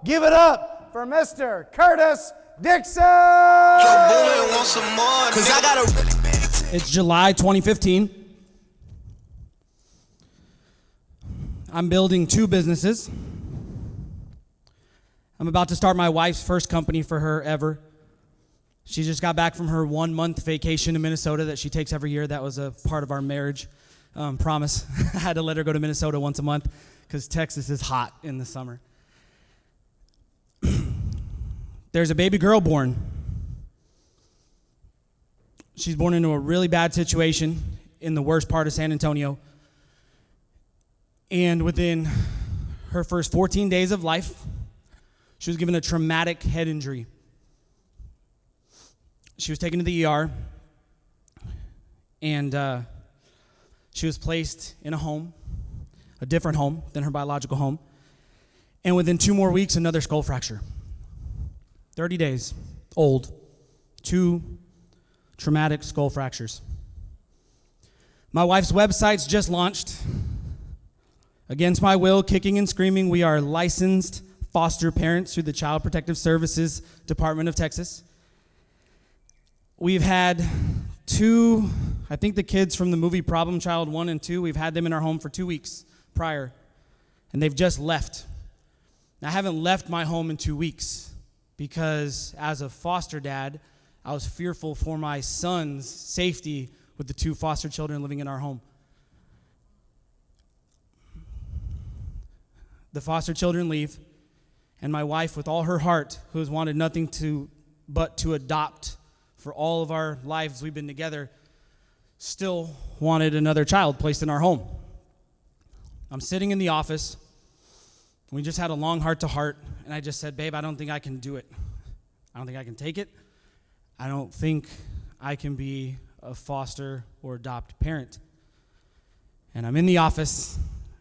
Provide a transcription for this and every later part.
Give it up for Mr. Kirtus Dixon! It's July 2015. I'm building 2 businesses. I'm about to start my wife's first company for her ever. She just got back from her 1-month vacation to Minnesota that she takes every year. That was a part of our marriage promise. I had to let her go to Minnesota once a month because Texas is hot in the summer. There's a baby girl born. She's born into a really bad situation in the worst part of San Antonio. And within her first 14 days of life, she was given a traumatic head injury. She was taken to the ER, and she was placed in a home, a different home than her biological home. And within 2 more weeks, another skull fracture. 30 days old, 2 traumatic skull fractures. My wife's website's just launched. Against my will, kicking and screaming, we are licensed foster parents through the Child Protective Services Department of Texas. We've had 2, I think the kids from the movie Problem Child 1 and 2, we've had them in our home for 2 weeks prior, and they've just left. I haven't left my home in 2 weeks because as a foster dad, I was fearful for my son's safety with the 2 foster children living in our home. The foster children leave, and my wife, with all her heart, who has wanted nothing but to adopt for all of our lives we've been together, still wanted another child placed in our home. I'm sitting in the office. We just had a long heart-to-heart, and I just said, babe, I don't think I can do it. I don't think I can take it. I don't think I can be a foster or adopt parent. And I'm in the office,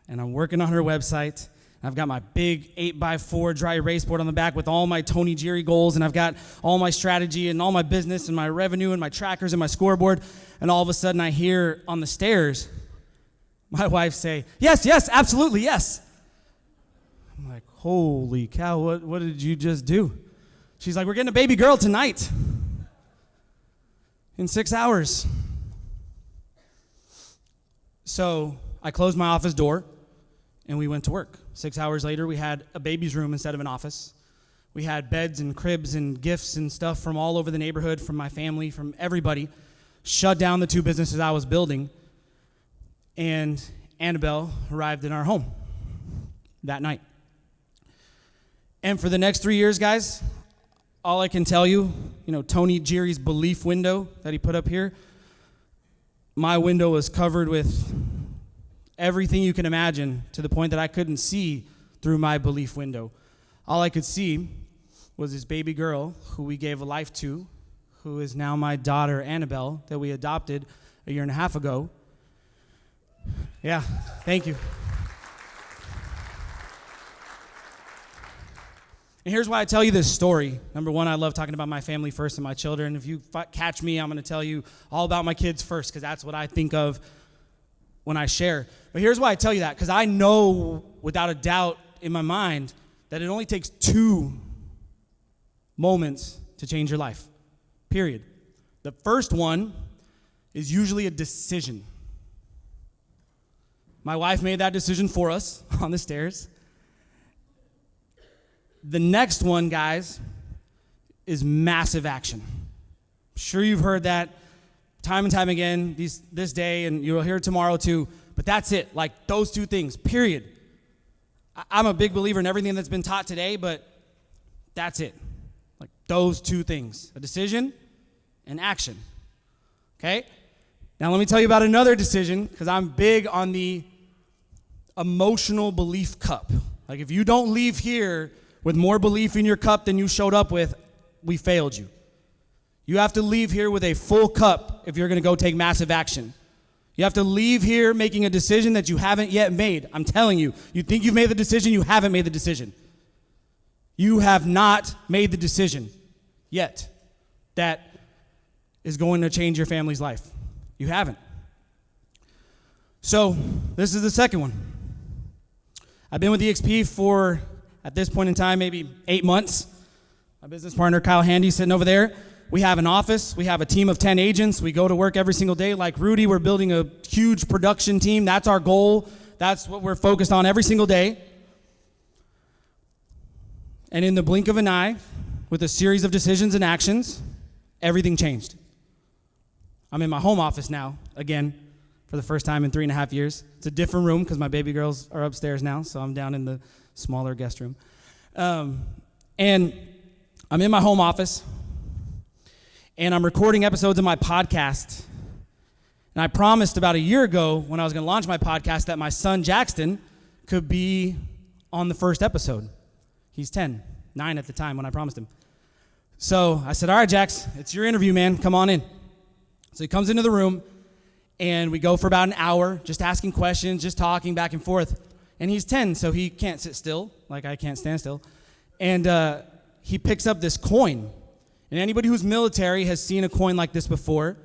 and I'm working on her website. I've got my big 8x4 dry erase board on the back with all my Tony Jerry goals, and I've got all my strategy and all my business and my revenue and my trackers and my scoreboard. And all of a sudden I hear on the stairs my wife say, yes, absolutely, yes. I'm like, holy cow, what did you just do? She's like, we're getting a baby girl tonight in 6 hours. So I closed my office door and we went to work. 6 hours later, we had a baby's room instead of an office. We had beds and cribs and gifts and stuff from all over the neighborhood, from my family, from everybody. Shut down the 2 businesses I was building. And Annabelle arrived in our home that night. And for the next 3 years, guys, all I can tell you, Tony Jerry's belief window that he put up here, my window was covered with everything you can imagine, to the point that I couldn't see through my belief window. All I could see was this baby girl who we gave a life to, who is now my daughter, Annabelle, that we adopted a 1.5 years ago. Yeah, thank you. And here's why I tell you this story. Number 1, I love talking about my family first and my children. If you catch me, I'm going to tell you all about my kids first, because that's what I think of when I share. But here's why I tell you that, because I know without a doubt in my mind that it only takes 2 moments to change your life, period. The first one is usually a decision. My wife made that decision for us on the stairs. The next one, guys, is massive action. I'm sure you've heard that time and time again this day, and you'll hear it tomorrow too, but that's it. Like, those 2 things, period. I'm a big believer in everything that's been taught today, but that's it. Like, those 2 things, a decision and action, okay? Now let me tell you about another decision, because I'm big on the emotional belief cup. Like, if you don't leave here with more belief in your cup than you showed up with, we failed you. You have to leave here with a full cup if you're going to go take massive action. You have to leave here making a decision that you haven't yet made. I'm telling you, you think you've made the decision, you haven't made the decision. You have not made the decision yet that is going to change your family's life. You haven't. So this is the second one. I've been with EXP for at this point in time, maybe 8 months. My business partner, Kyle Handy, sitting over there. We have an office. We have a team of 10 agents. We go to work every single day. Like Rudy, we're building a huge production team. That's our goal. That's what we're focused on every single day. And in the blink of an eye, with a series of decisions and actions, everything changed. I'm in my home office now, again, for the first time in 3.5 years. It's a different room because my baby girls are upstairs now, so I'm down in the smaller guest room. And I'm in my home office, and I'm recording episodes of my podcast. And I promised about a year ago when I was going to launch my podcast that my son Jackson could be on the first episode. He's 9 at the time when I promised him. So I said, all right, Jax, it's your interview, man. Come on in. So he comes into the room, and we go for about an hour, just asking questions, just talking back and forth. And he's 10, so he can't sit still, like I can't stand still. And he picks up this coin. And anybody who's military has seen a coin like this before.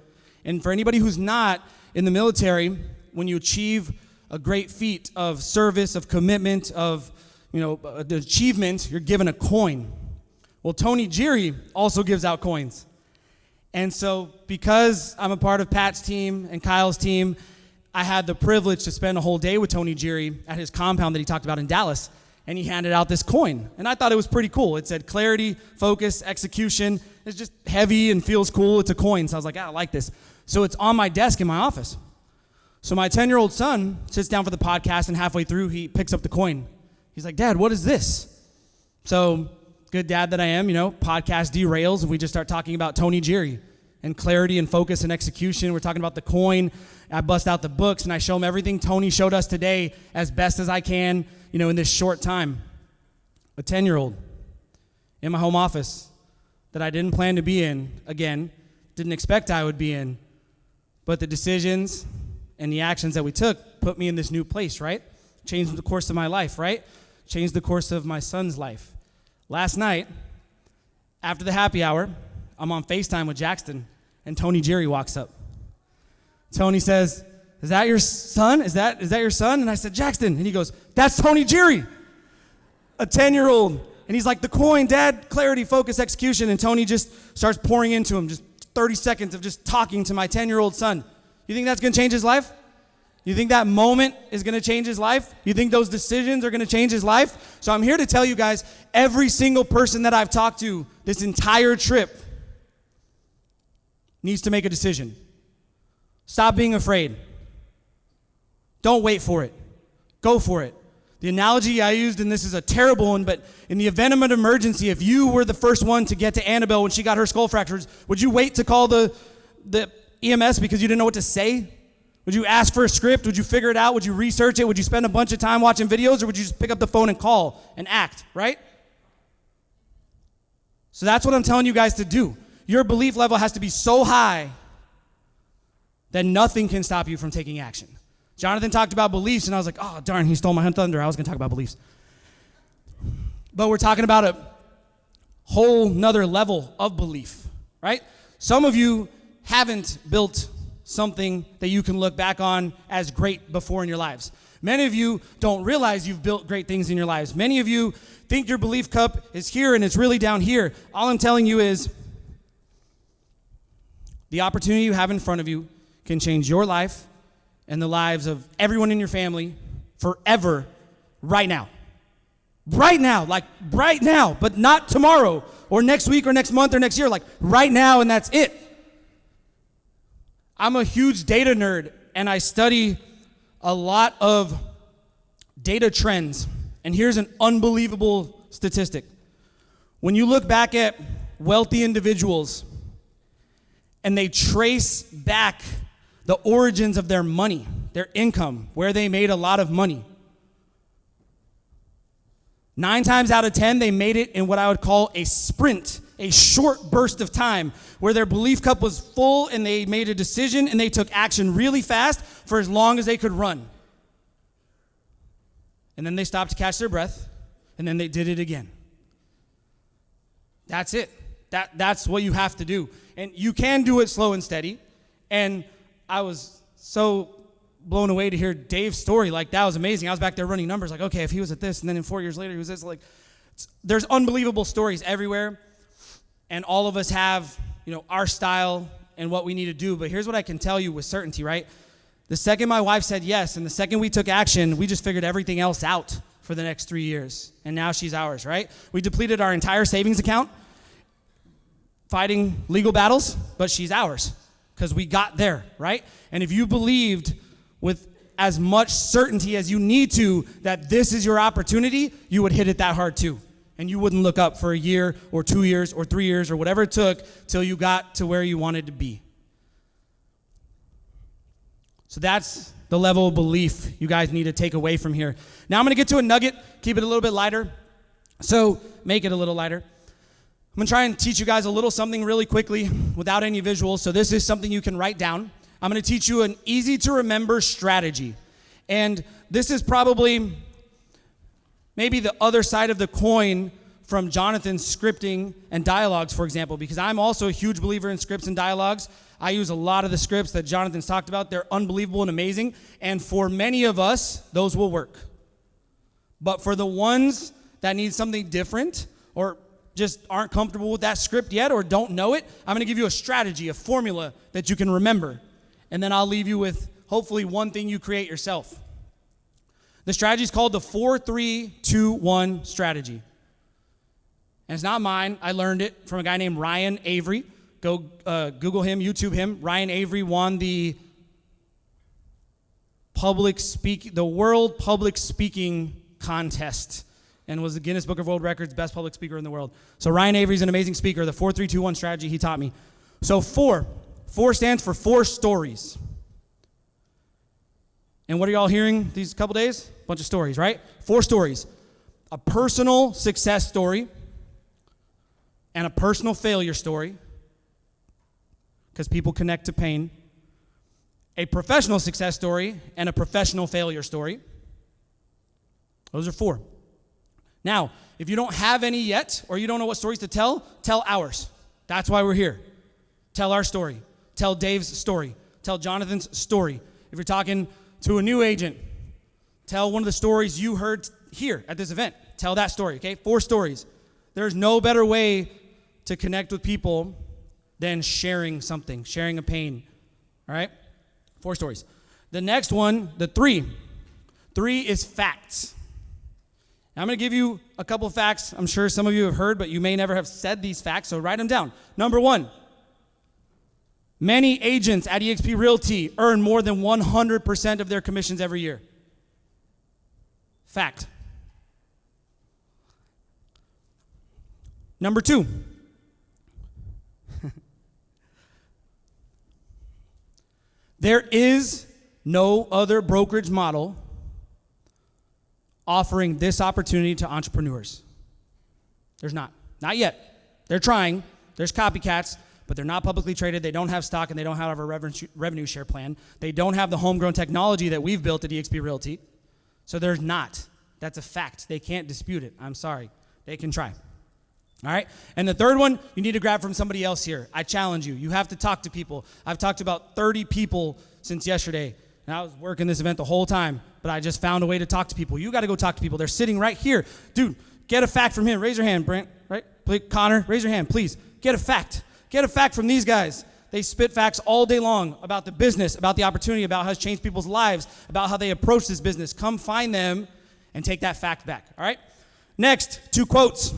And for anybody who's not in the military, when you achieve a great feat of service, of commitment, of the achievement, you're given a coin. Well, Tony Geary also gives out coins. And so because I'm a part of Pat's team and Kyle's team, I had the privilege to spend a whole day with Tony Geary at his compound that he talked about in Dallas. And he handed out this coin. And I thought it was pretty cool. It said clarity, focus, execution. It's just heavy and feels cool. It's a coin. So I was like, I like this. So it's on my desk in my office. So my 10-year-old son sits down for the podcast, and halfway through, he picks up the coin. He's like, Dad, what is this? So, good dad that I am, podcast derails, and we just start talking about Tony Geary and clarity and focus and execution. We're talking about the coin. I bust out the books, and I show him everything Tony showed us today as best as I can, in this short time. A 10-year-old in my home office that I didn't plan to be in, again, didn't expect I would be in, but the decisions and the actions that we took put me in this new place, right? Changed the course of my life, right? Changed the course of my son's life. Last night, after the happy hour, I'm on FaceTime with Jackson, and Tony Geary walks up. Tony says, is that your son? Is that your son? And I said, Jackson. And he goes, that's Tony Geary, a 10-year-old. And he's like, the coin, Dad, clarity, focus, execution. And Tony just starts pouring into him, just 30 seconds of just talking to my 10-year-old son. You think that's going to change his life? You think that moment is going to change his life? You think those decisions are going to change his life? So I'm here to tell you guys, every single person that I've talked to this entire trip needs to make a decision. Stop being afraid. Don't wait for it. Go for it. The analogy I used, and this is a terrible one, but in the event of an emergency, if you were the first one to get to Annabelle when she got her skull fractures, would you wait to call the EMS because you didn't know what to say? Would you ask for a script? Would you figure it out? Would you research it? Would you spend a bunch of time watching videos, or would you just pick up the phone and call and act, right? So that's what I'm telling you guys to do. Your belief level has to be so high that nothing can stop you from taking action. Jonathan talked about beliefs, and I was like, oh, darn, he stole my thunder. I was going to talk about beliefs. But we're talking about a whole nother level of belief, right? Some of you haven't built something that you can look back on as great before in your lives. Many of you don't realize you've built great things in your lives. Many of you think your belief cup is here and it's really down here. All I'm telling you is the opportunity you have in front of you can change your life and the lives of everyone in your family forever right now. Right now, like right now, but not tomorrow or next week or next month or next year, like right now, and that's it. I'm a huge data nerd, and I study a lot of data trends. And here's an unbelievable statistic. When you look back at wealthy individuals and they trace back the origins of their money, their income, where they made a lot of money, 9 times out of 10, they made it in what I would call a sprint, a short burst of time where their belief cup was full and they made a decision and they took action really fast for as long as they could run. And then they stopped to catch their breath, and then they did it again. That's it. That's what you have to do. And you can do it slow and steady. And I was so blown away to hear Dave's story. Like, that was amazing. I was back there running numbers like, okay, if he was at this, and then in 4 years later he was this, like, There's unbelievable stories everywhere, and all of us have, our style and what we need to do. But here's what I can tell you with certainty, right? The second my wife said yes, and the second we took action, we just figured everything else out for the next 3 years. And now she's ours, right? We depleted our entire savings account fighting legal battles, but she's ours because we got there, right? And if you believed with as much certainty as you need to that this is your opportunity, you would hit it that hard too. And you wouldn't look up for a year or 2 years or 3 years or whatever it took till you got to where you wanted to be. So that's the level of belief you guys need to take away from here. Now I'm going to get to a nugget, keep it a little bit lighter. So make it a little lighter. I'm going to try and teach you guys a little something really quickly without any visuals. So this is something you can write down. I'm going to teach you an easy to remember strategy. And this is probably maybe the other side of the coin from Jonathan's scripting and dialogues, for example, because I'm also a huge believer in scripts and dialogues. I use a lot of the scripts that Jonathan's talked about. They're unbelievable and amazing. And for many of us, those will work. But for the ones that need something different or just aren't comfortable with that script yet or don't know it, I'm going to give you a strategy, a formula that you can remember. And then I'll leave you with hopefully one thing you create yourself. The strategy is called the 4-3-2-1 strategy. And it's not mine. I learned it from a guy named Ryan Avery. Go Google him, YouTube him. Ryan Avery won the World Public Speaking Contest and was the Guinness Book of World Records best public speaker in the world. So Ryan Avery's an amazing speaker. The 4-3-2-1 strategy he taught me. So 4 stands for 4 stories. And what are y'all hearing these couple days? A bunch of stories, right? 4 stories. A personal success story and a personal failure story, because people connect to pain. A professional success story and a professional failure story. Those are 4. Now, if you don't have any yet, or you don't know what stories to tell ours. That's why we're here. Tell our story. Tell Dave's story. Tell Jonathan's story. If you're talking to a new agent, tell one of the stories you heard here at this event. Tell that story, okay? 4 stories. There's no better way to connect with people than sharing something, sharing a pain, all right? 4 stories. The next one, the 3. 3 is facts. Now, I'm going to give you a couple of facts I'm sure some of you have heard, but you may never have said these facts, so write them down. Number 1, many agents at eXp Realty earn more than 100% of their commissions every year. Fact. Number 2, there is no other brokerage model offering this opportunity to entrepreneurs. There's not. Not yet. They're trying. There's copycats, but they're not publicly traded. They don't have stock, and they don't have a revenue share plan. They don't have the homegrown technology that we've built at eXp Realty. So there's not. That's a fact. They can't dispute it. I'm sorry. They can try. All right? And the third one, you need to grab from somebody else here. I challenge you. You have to talk to people. I've talked to about 30 people since yesterday. And I was working this event the whole time, but I just found a way to talk to people. You got to go talk to people. They're sitting right here. Dude, get a fact from him. Raise your hand, Brent. Right? Please, Connor, raise your hand, please. Get a fact. Get a fact from these guys. They spit facts all day long about the business, about the opportunity, about how it's changed people's lives, about how they approach this business. Come find them and take that fact back. All right? Next, 2 quotes.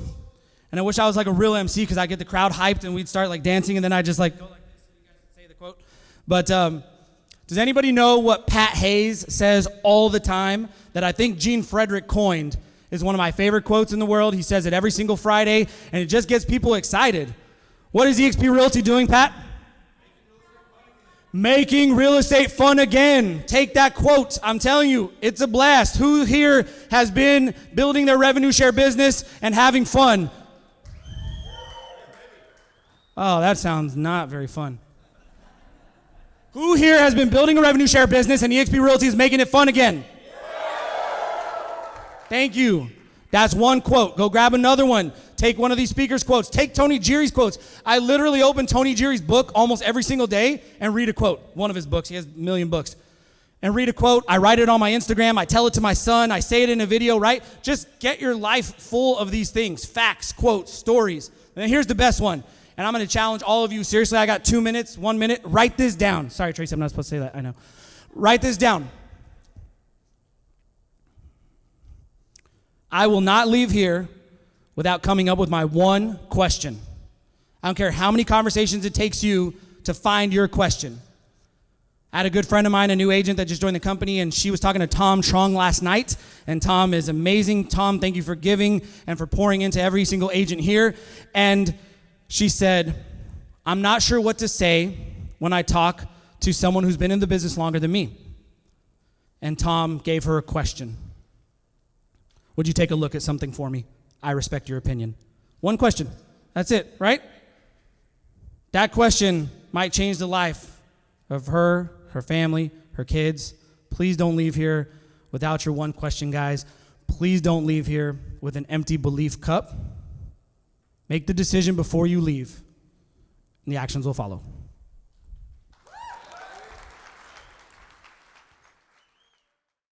And I wish I was like a real MC because I get the crowd hyped and we'd start like dancing and then I just like go like this and you guys can say the quote. But does anybody know what Pat Hayes says all the time that I think Gene Frederick coined is one of my favorite quotes in the world? He says it every single Friday and it just gets people excited. What is eXp Realty doing, Pat? Making real estate fun again. Take that quote. I'm telling you, it's a blast. Who here has been building their revenue share business and having fun? Oh, that sounds not very fun. Who here has been building a revenue share business and eXp Realty is making it fun again? Thank you. That's one quote. Go grab another one. Take one of these speakers' quotes. Take Tony Geary's quotes. I literally open Tony Geary's book almost every single day and read a quote. One of his books. He has a million books. and read a quote. I write it on my Instagram. I tell it to my son. I say it in a video, right? Just get your life full of these things, facts, quotes, stories. And here's the best one. And I'm going to challenge all of you. Seriously, I got 2 minutes, 1 minute. Write this down. Sorry, Traci, I'm not supposed to say that. I know. Write this down. I will not leave here without coming up with my one question. I don't care how many conversations it takes you to find your question. I had a good friend of mine, a new agent that just joined the company, and she was talking to Tom Trong last night, and Tom is amazing. Tom, thank you for giving and for pouring into every single agent here. And she said, I'm not sure what to say when I talk to someone who's been in the business longer than me. And Tom gave her a question. Would you take a look at something for me? I respect your opinion. One question. That's it, right? That question might change the life of her family, her kids. Please don't leave here without your one question, guys. Please don't leave here with an empty belief cup. Make the decision before you leave, and the actions will follow.